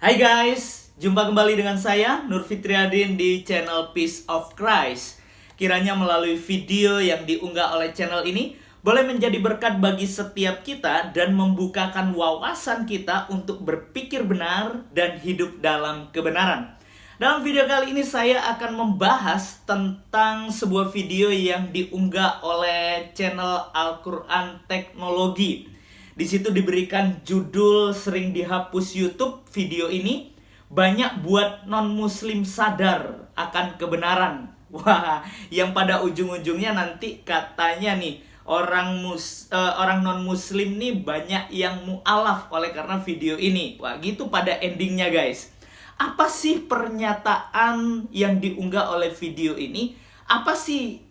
Hai guys, jumpa kembali dengan saya Nur Fitriadin di channel Peace of Christ. Kiranya melalui video yang diunggah oleh channel ini boleh menjadi berkat bagi setiap kita dan membukakan wawasan kita untuk berpikir benar dan hidup dalam kebenaran. Dalam video kali ini saya akan membahas tentang sebuah video yang diunggah oleh channel Al-Quran Teknologi. Di situ diberikan judul sering dihapus YouTube video ini, banyak buat non-muslim sadar akan kebenaran. Wah, yang pada ujung-ujungnya nanti katanya nih orang non-muslim nih banyak yang mu'alaf oleh karena video ini. Wah, gitu pada endingnya guys. Apa sih pernyataan yang diunggah oleh video ini? Apa sih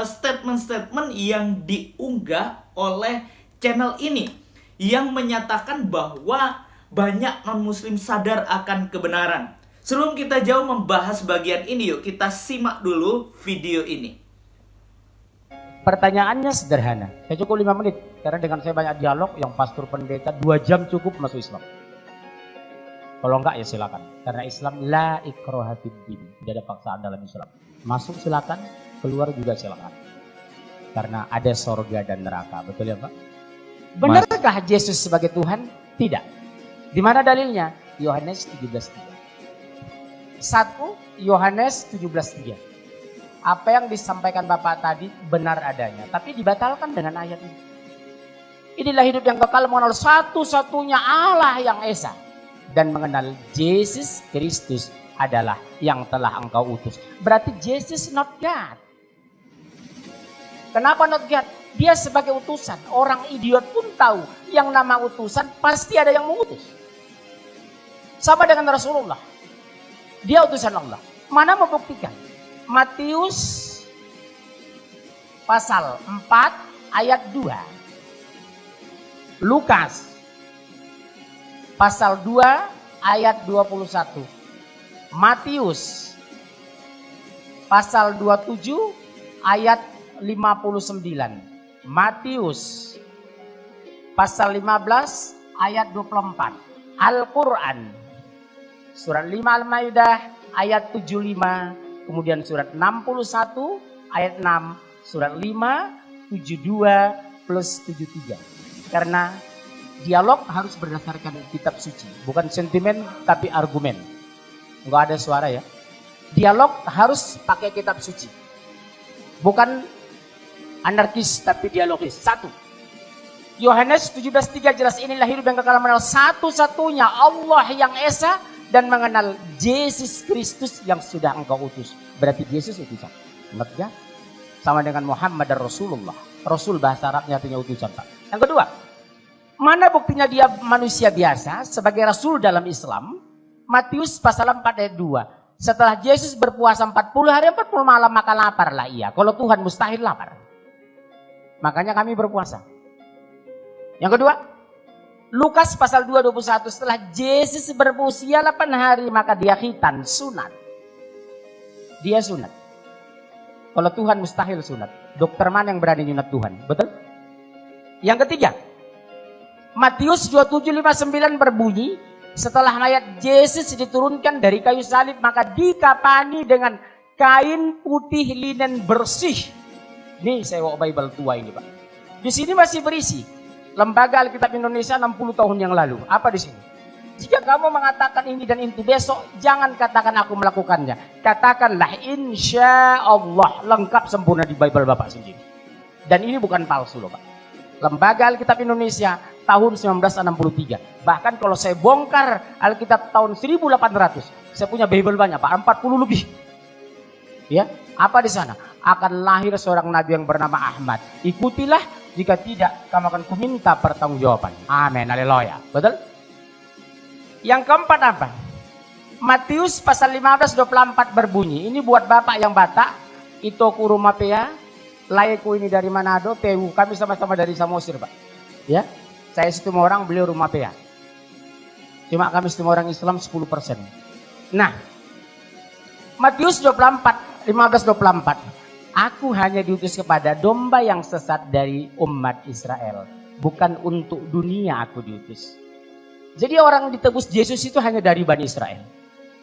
statement-statement yang diunggah oleh channel ini yang menyatakan bahwa banyak non-muslim sadar akan kebenaran? Sebelum kita jauh membahas bagian ini, yuk kita simak dulu video ini. Pertanyaannya sederhana, saya cukup 5 menit karena dengan saya banyak dialog, yang pastor pendeta 2 jam cukup masuk Islam. Kalau enggak ya silakan, karena Islam la ikraha fid din, tidak ada paksaan dalam Islam. Masuk silakan, keluar juga silakan. Karena ada sorga dan neraka, betul ya Pak? Benarkah Yesus sebagai Tuhan? Tidak. Di mana dalilnya? Yohanes 17:3. 1 Yohanes 17:3. Apa yang disampaikan Bapak tadi benar adanya, tapi dibatalkan dengan ayat ini. Inilah hidup yang kekal, mengenal satu-satunya Allah yang esa dan mengenal Yesus Kristus adalah yang telah engkau utus. Berarti Jesus not God. Kenapa not God? Dia sebagai utusan. Orang idiot pun tahu yang nama utusan pasti ada yang mengutus. Sama dengan Rasulullah. Dia utusan Allah. Mana membuktikan? Matius pasal 4 ayat 2. Lukas pasal 2 ayat 21. Matius pasal 27 ayat 59. Matius pasal 15 ayat 24. Al-Quran surat 5 Al-Maidah ayat 75, kemudian surat 61 ayat 6, surat 5 72 plus 73. Karena dialog harus berdasarkan kitab suci, bukan sentimen tapi argumen. Enggak ada suara ya. Dialog harus pakai kitab suci, bukan anarkis tapi dialogis. 1 Yohanes 17:3 jelas, inilah hidup yang kekal, mengenal satu-satunya Allah yang esa dan mengenal Yesus Kristus yang sudah engkau utus. Berarti Yesus utusan. Enggak? Sama dengan Muhammad dan Rasulullah. Rasul bahasa Arabnya artinya utusan, Pak. Yang kedua, mana buktinya dia manusia biasa sebagai rasul dalam Islam? Matius pasal 4 ayat 2. Setelah Yesus berpuasa 40 hari 40 malam maka laparlah ia. Kalau Tuhan mustahil lapar. Makanya kami berpuasa. Yang kedua, Lukas pasal 2:21. Setelah Yesus berusia 8 hari maka dia khitan, sunat. Dia sunat. Kalau Tuhan mustahil sunat. Dokter mana yang berani nyunat Tuhan? Betul? Yang ketiga, Matius 27:59 berbunyi, setelah mayat Yesus diturunkan dari kayu salib maka dikapani dengan kain putih linen bersih. Nih saya bawa Bible tua ini Pak. Di sini masih berisi Lembaga Alkitab Indonesia 60 tahun yang lalu. Apa di sini? Jika kamu mengatakan ini dan itu besok, jangan katakan aku melakukannya. Katakanlah insya Allah, lengkap sempurna di Bible Bapak sendiri. Dan ini bukan palsu loh Pak. Lembaga Alkitab Indonesia tahun 1963. Bahkan kalau saya bongkar Alkitab tahun 1800, saya punya Bible banyak Pak, 40 lebih. Ya, apa di sana? Akan lahir seorang nabi yang bernama Ahmad. Ikutilah, jika tidak kamu akan kuminta pertanggungjawaban. Amin, haleluya. Betul? Yang keempat apa? Matius pasal 15:24 berbunyi, ini buat Bapak yang Batak, itu kurumapea, layeku ini dari Manado, Tewu, kami sama-sama dari Samosir Pak. Ya, saya setengah orang, beliau Rumapea. Cuma kami setengah orang Islam 10%. Nah, Matius 15:24. Aku hanya diutus kepada domba yang sesat dari umat Israel. Bukan untuk dunia aku diutus. Jadi orang ditebus Yesus itu hanya dari Bani Israel.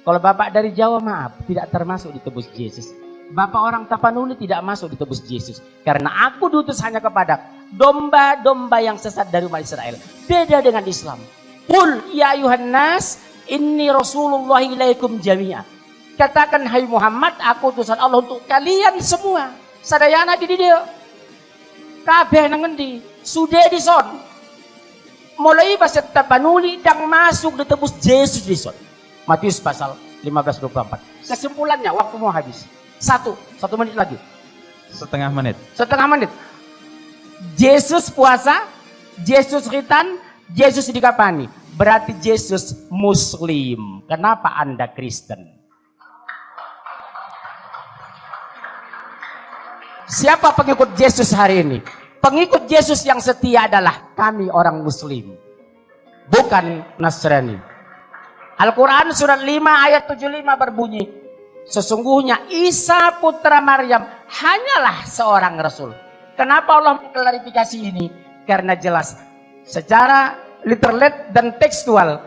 Kalau Bapak dari Jawa, maaf, tidak termasuk ditebus Yesus. Bapak orang Tapanuli tidak masuk ditebus Yesus. Karena aku diutus hanya kepada domba-domba yang sesat dari umat Israel. Beda dengan Islam. Qul ya ayuhan nas, inni Rasulullah ilaikum jami'ah. Katakan, hai Muhammad, aku utusan Allah untuk kalian semua. Sadayana di dia. Kabeh nang ngendi? Sudah dison. Mulai bahasa Tapanuli dan masuk ditebus Yesus dison. Matius pasal 15:24. Kesimpulannya waktu mau habis. Satu menit lagi. Setengah menit. Setengah menit. Yesus puasa, Yesus khitan, Yesus dikapani. Berarti Yesus Muslim. Kenapa Anda Kristen? Siapa pengikut Yesus hari ini? Pengikut Yesus yang setia adalah kami orang Muslim. Bukan Nasrani. Al-Quran surat 5 ayat 75 berbunyi. Sesungguhnya Isa putra Maryam hanyalah seorang Rasul. Kenapa Allah mengklarifikasi ini? Karena jelas. Secara literal dan tekstual.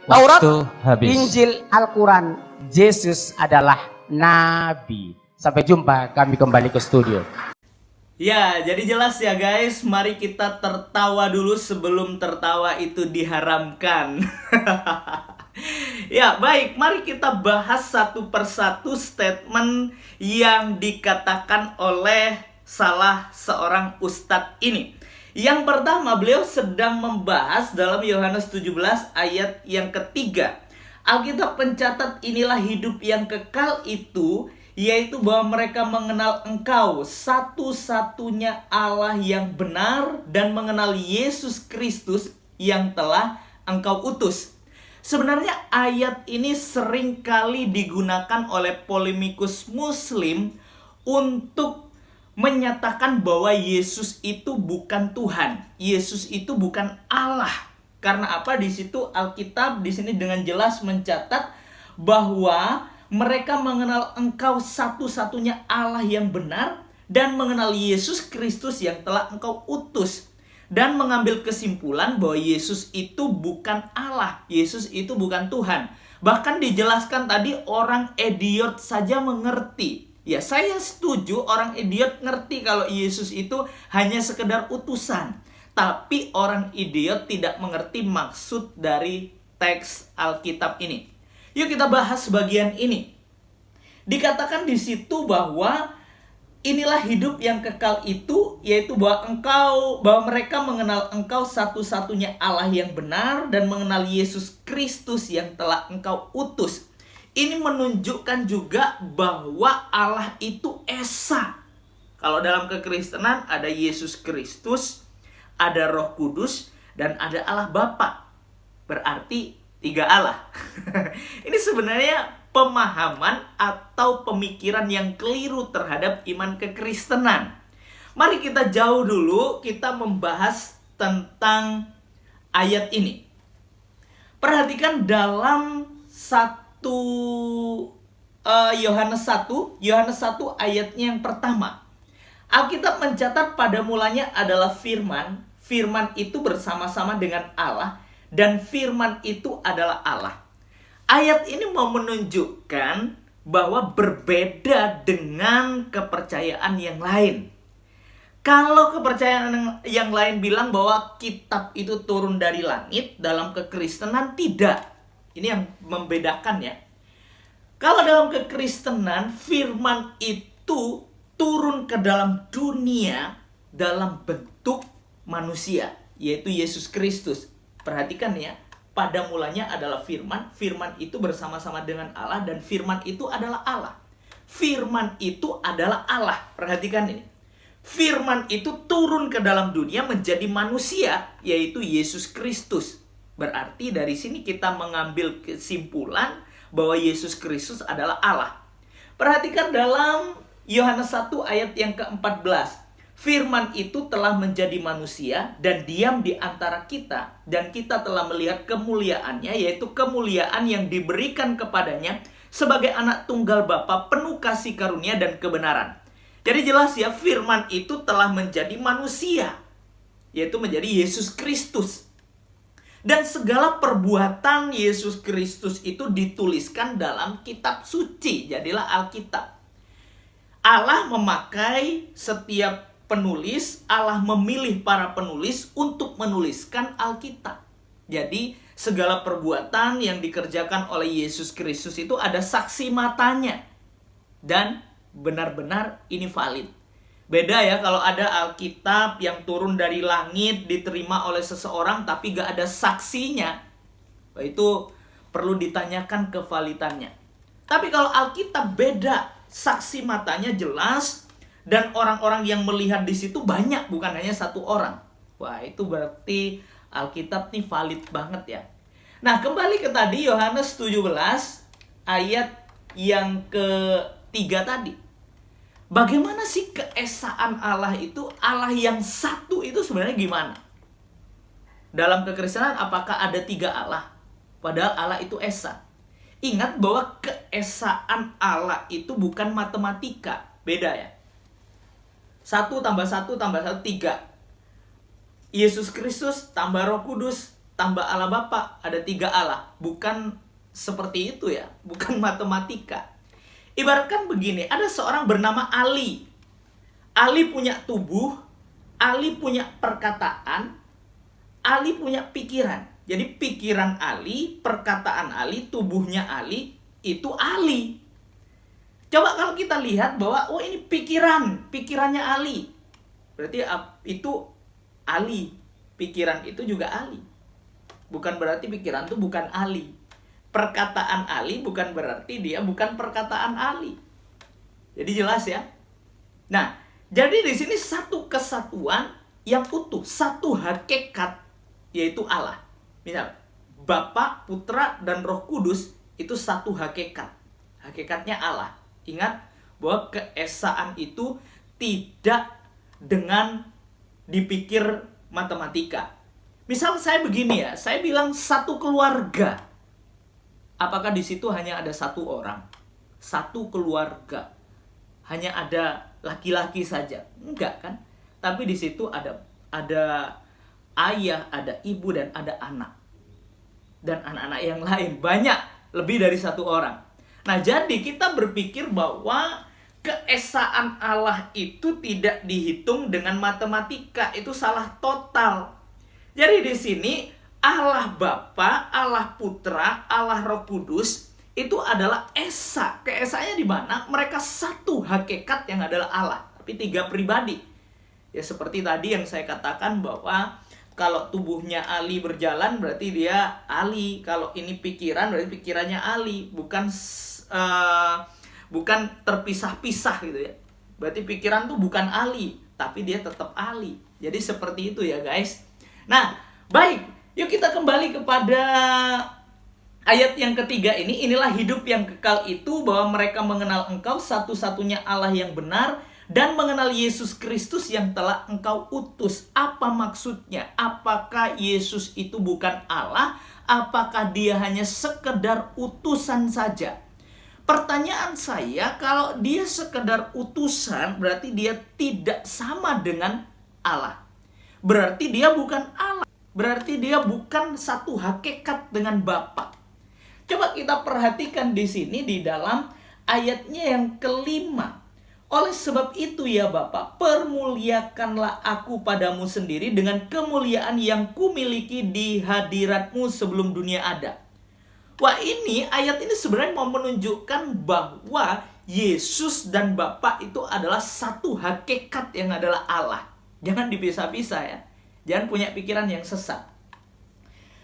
Taurat, habis. Injil, Al-Quran. Yesus adalah Nabi. Sampai jumpa, kami kembali ke studio. Ya, jadi jelas ya guys, mari kita tertawa dulu sebelum tertawa itu diharamkan. Ya, baik, mari kita bahas satu persatu statement yang dikatakan oleh salah seorang ustadz ini. Yang pertama, beliau sedang membahas dalam Yohanes 17 ayat yang ketiga. Alkitab mencatat inilah hidup yang kekal itu, yaitu bahwa mereka mengenal Engkau satu-satunya Allah yang benar dan mengenal Yesus Kristus yang telah Engkau utus. Sebenarnya ayat ini sering kali digunakan oleh polemikus Muslim untuk menyatakan bahwa Yesus itu bukan Tuhan, Yesus itu bukan Allah. Karena apa? Di situ Alkitab di sini dengan jelas mencatat bahwa mereka mengenal Engkau satu-satunya Allah yang benar dan mengenal Yesus Kristus yang telah Engkau utus. Dan mengambil kesimpulan bahwa Yesus itu bukan Allah, Yesus itu bukan Tuhan. Bahkan dijelaskan tadi orang idiot saja mengerti. Ya, saya setuju orang idiot ngerti kalau Yesus itu hanya sekedar utusan. Tapi orang idiot tidak mengerti maksud dari teks Alkitab ini. Yuk kita bahas bagian ini. Dikatakan di situ bahwa inilah hidup yang kekal itu, yaitu bahwa mereka mengenal Engkau satu-satunya Allah yang benar dan mengenal Yesus Kristus yang telah Engkau utus. Ini menunjukkan juga bahwa Allah itu Esa. Kalau dalam kekristenan ada Yesus Kristus, ada Roh Kudus, dan ada Allah Bapa. Berarti 3 Allah. Ini sebenarnya pemahaman atau pemikiran yang keliru terhadap iman kekristenan. Mari kita jauh dulu, kita membahas tentang ayat ini. Perhatikan dalam Yohanes 1 ayatnya yang pertama. Alkitab mencatat pada mulanya adalah firman. Firman itu bersama-sama dengan Allah. Dan firman itu adalah Allah. Ayat ini mau menunjukkan bahwa berbeda dengan kepercayaan yang lain. Kalau kepercayaan yang lain bilang bahwa kitab itu turun dari langit, dalam kekristenan tidak. Ini yang membedakan ya. Kalau dalam kekristenan, firman itu turun ke dalam dunia dalam bentuk manusia, yaitu Yesus Kristus. Perhatikan ya, pada mulanya adalah firman, firman itu bersama-sama dengan Allah, dan firman itu adalah Allah. Firman itu adalah Allah, perhatikan ini. Firman itu turun ke dalam dunia menjadi manusia, yaitu Yesus Kristus. Berarti dari sini kita mengambil kesimpulan bahwa Yesus Kristus adalah Allah. Perhatikan dalam Yohanes 1 ayat yang ke-14. Firman itu telah menjadi manusia dan diam di antara kita, dan kita telah melihat kemuliaannya, yaitu kemuliaan yang diberikan kepadanya sebagai anak tunggal Bapa, penuh kasih karunia dan kebenaran. Jadi jelas ya, firman itu telah menjadi manusia, yaitu menjadi Yesus Kristus. Dan segala perbuatan Yesus Kristus itu dituliskan dalam kitab suci. Jadilah Alkitab. Allah memakai setiap penulis, Allah memilih para penulis untuk menuliskan Alkitab. Jadi segala perbuatan yang dikerjakan oleh Yesus Kristus itu ada saksi matanya. Dan benar-benar ini valid. Beda ya kalau ada Alkitab yang turun dari langit diterima oleh seseorang tapi gak ada saksinya. Itu perlu ditanyakan kevalidannya. Tapi kalau Alkitab beda, saksi matanya jelas dan orang-orang yang melihat di situ banyak, bukan hanya satu orang. Wah, itu berarti Alkitab nih valid banget ya. Nah, kembali ke tadi Yohanes 17 ayat yang ketiga tadi. Bagaimana sih keesaan Allah itu? Allah yang satu itu sebenarnya gimana? Dalam kekristenan apakah ada 3 Allah? Padahal Allah itu esa. Ingat bahwa keesaan Allah itu bukan matematika. Beda ya. 1 tambah 1 tambah 1, 3. Yesus Kristus tambah Roh Kudus tambah Allah Bapa, ada 3 Allah. Bukan seperti itu ya. Bukan matematika. Ibaratkan begini, ada seorang bernama Ali. Ali punya tubuh, Ali punya perkataan, Ali punya pikiran. Jadi pikiran Ali, perkataan Ali, tubuhnya Ali, itu Ali. Coba kalau kita lihat bahwa, oh ini pikirannya Ali. Berarti itu Ali. Pikiran itu juga Ali. Bukan berarti pikiran itu bukan Ali. Perkataan Ali bukan berarti dia bukan perkataan Ali. Jadi jelas ya. Nah, jadi di sini satu kesatuan yang utuh, satu hakikat, yaitu Allah. Misal, Bapa, Putra, dan Roh Kudus itu satu hakikat. Hakikatnya Allah. Ingat bahwa keesaan itu tidak dengan dipikir matematika. Misal saya begini ya, saya bilang satu keluarga. Apakah di situ hanya ada satu orang? Satu keluarga. Hanya ada laki-laki saja? Enggak kan? Tapi di situ ada ayah, ada ibu, dan ada anak. Dan anak-anak yang lain. Banyak. Lebih dari satu orang. Nah, jadi kita berpikir bahwa keesaan Allah itu tidak dihitung dengan matematika. Itu salah total. Jadi di sini Allah Bapa, Allah Putra, Allah Roh Kudus itu adalah esa. Keesanya di mana? Mereka satu hakikat yang adalah Allah, tapi 3 pribadi. Ya seperti tadi yang saya katakan bahwa kalau tubuhnya Ali berjalan berarti dia Ali. Kalau ini pikiran berarti pikirannya Ali, bukan terpisah-pisah gitu ya. Berarti pikiran tuh bukan Ali, tapi dia tetap Ali. Jadi seperti itu ya guys. Nah, baik. Yuk kita kembali kepada ayat yang ketiga ini. Inilah hidup yang kekal itu, bahwa mereka mengenal Engkau satu-satunya Allah yang benar, dan mengenal Yesus Kristus yang telah Engkau utus. Apa maksudnya? Apakah Yesus itu bukan Allah? Apakah dia hanya sekedar utusan saja? Pertanyaan saya, kalau dia sekedar utusan, berarti dia tidak sama dengan Allah. Berarti dia bukan Allah. Berarti dia bukan satu hakikat dengan Bapa. Coba kita perhatikan di sini di dalam ayatnya yang kelima. Oleh sebab itu ya Bapa, permuliakanlah aku padamu sendiri dengan kemuliaan yang kumiliki di hadiratmu sebelum dunia ada. Wah, ini ayat ini sebenarnya mau menunjukkan bahwa Yesus dan Bapa itu adalah satu hakikat yang adalah Allah. Jangan dipisah-pisah ya. Jangan punya pikiran yang sesat.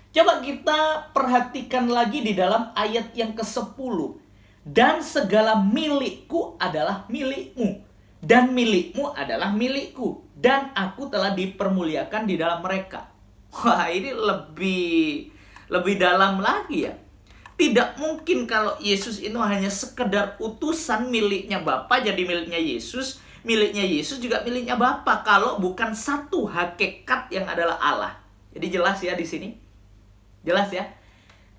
Coba kita perhatikan lagi di dalam ayat yang ke-10. Dan segala milikku adalah milikmu. Dan milikmu adalah milikku. Dan aku telah dipermuliakan di dalam mereka. Wah, ini lebih dalam lagi ya. Tidak mungkin kalau Yesus itu hanya sekedar utusan miliknya Bapa jadi miliknya Yesus. Miliknya Yesus juga miliknya Bapa, kalau bukan satu hakikat yang adalah Allah. Jadi jelas ya di sini. Jelas ya.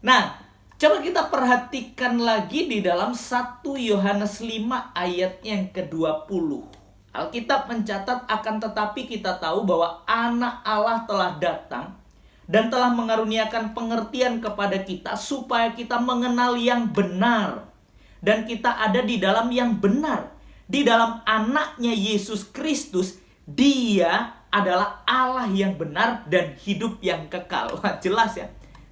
Nah, coba kita perhatikan lagi di dalam 1 Yohanes 5 ayat yang ke-20. Alkitab mencatat, akan tetapi kita tahu bahwa anak Allah telah datang dan telah mengaruniakan pengertian kepada kita supaya kita mengenal yang benar. Dan kita ada di dalam yang benar. Di dalam anaknya Yesus Kristus, dia adalah Allah yang benar dan hidup yang kekal. Wah, jelas ya.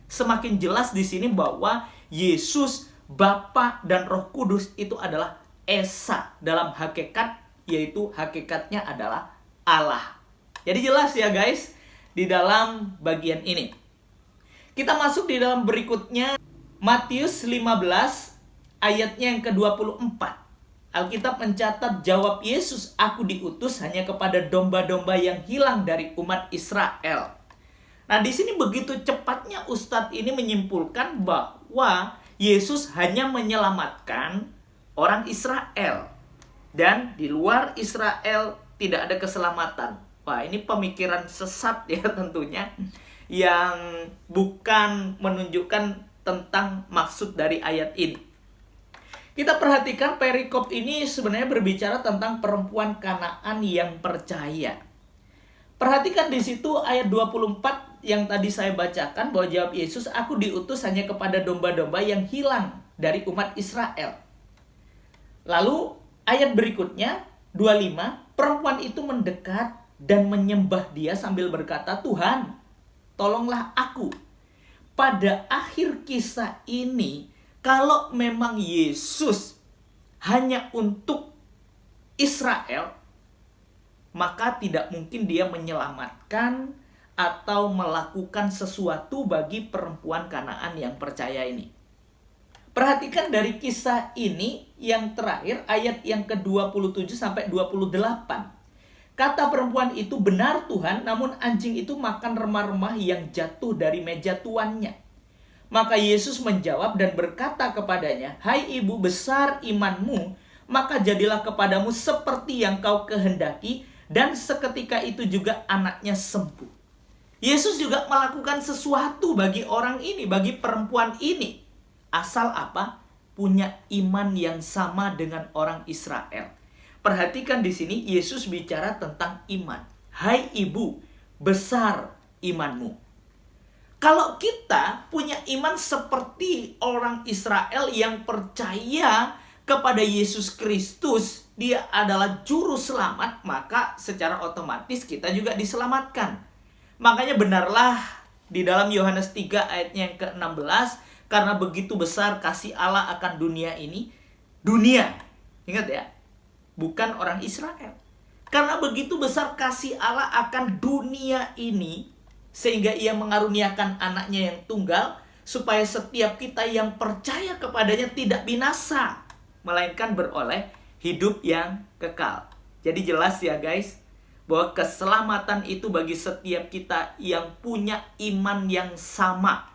Semakin jelas di sini bahwa Yesus, Bapa dan Roh Kudus itu adalah Esa dalam hakikat, yaitu hakikatnya adalah Allah. Jadi jelas ya guys di dalam bagian ini. Kita masuk di dalam berikutnya, Matius 15 ayatnya yang ke-24. Alkitab mencatat, jawab Yesus, aku diutus hanya kepada domba-domba yang hilang dari umat Israel. Nah, di sini begitu cepatnya Ustadz ini menyimpulkan bahwa Yesus hanya menyelamatkan orang Israel. Dan di luar Israel tidak ada keselamatan. Wah, ini pemikiran sesat ya tentunya, yang bukan menunjukkan tentang maksud dari ayat ini. Kita perhatikan perikop ini sebenarnya berbicara tentang perempuan Kanaan yang percaya. Perhatikan di situ ayat 24 yang tadi saya bacakan, bahwa jawab Yesus, aku diutus hanya kepada domba-domba yang hilang dari umat Israel. Lalu ayat berikutnya 25, perempuan itu mendekat dan menyembah dia sambil berkata, Tuhan, tolonglah aku. Pada akhir kisah ini, kalau memang Yesus hanya untuk Israel, maka tidak mungkin dia menyelamatkan atau melakukan sesuatu bagi perempuan Kanaan yang percaya ini. Perhatikan dari kisah ini yang terakhir, ayat yang ke-27 sampai 28. Kata perempuan itu, benar Tuhan, namun anjing itu makan remah-remah yang jatuh dari meja tuannya. Maka Yesus menjawab dan berkata kepadanya, hai ibu, besar imanmu, maka jadilah kepadamu seperti yang kau kehendaki, dan seketika itu juga anaknya sembuh. Yesus juga melakukan sesuatu bagi orang ini, bagi perempuan ini. Asal apa? Punya iman yang sama dengan orang Israel. Perhatikan di sini Yesus bicara tentang iman. Hai ibu, besar imanmu. Kalau kita punya iman seperti orang Israel yang percaya kepada Yesus Kristus, dia adalah juru selamat, maka secara otomatis kita juga diselamatkan. Makanya benarlah di dalam Yohanes 3 ayatnya yang ke-16, karena begitu besar kasih Allah akan dunia ini, dunia, ingat ya, bukan orang Israel. Karena begitu besar kasih Allah akan dunia ini, sehingga ia mengaruniakan anaknya yang tunggal, supaya setiap kita yang percaya kepadanya tidak binasa, melainkan beroleh hidup yang kekal. Jadi jelas ya guys, bahwa keselamatan itu bagi setiap kita yang punya iman yang sama.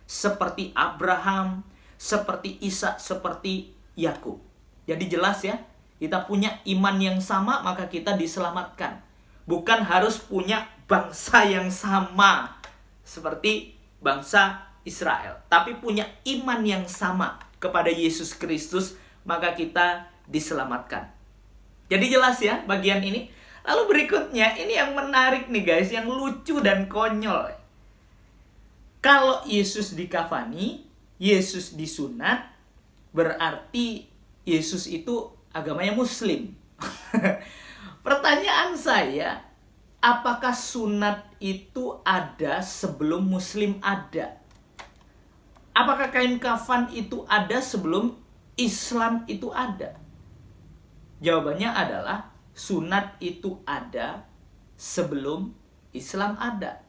Seperti Abraham, seperti Ishak, seperti Yakub. Jadi jelas ya, kita punya iman yang sama, maka kita diselamatkan. Bukan harus punya bangsa yang sama seperti bangsa Israel, tapi punya iman yang sama kepada Yesus Kristus, maka kita diselamatkan. Jadi jelas ya bagian ini. Lalu berikutnya, ini yang menarik nih guys, yang lucu dan konyol. Kalau Yesus dikafani, Yesus disunat, berarti Yesus itu agamanya Muslim. Pertanyaan saya, apakah sunat itu ada sebelum Muslim ada? Apakah kain kafan itu ada sebelum Islam itu ada? Jawabannya adalah sunat itu ada sebelum Islam ada.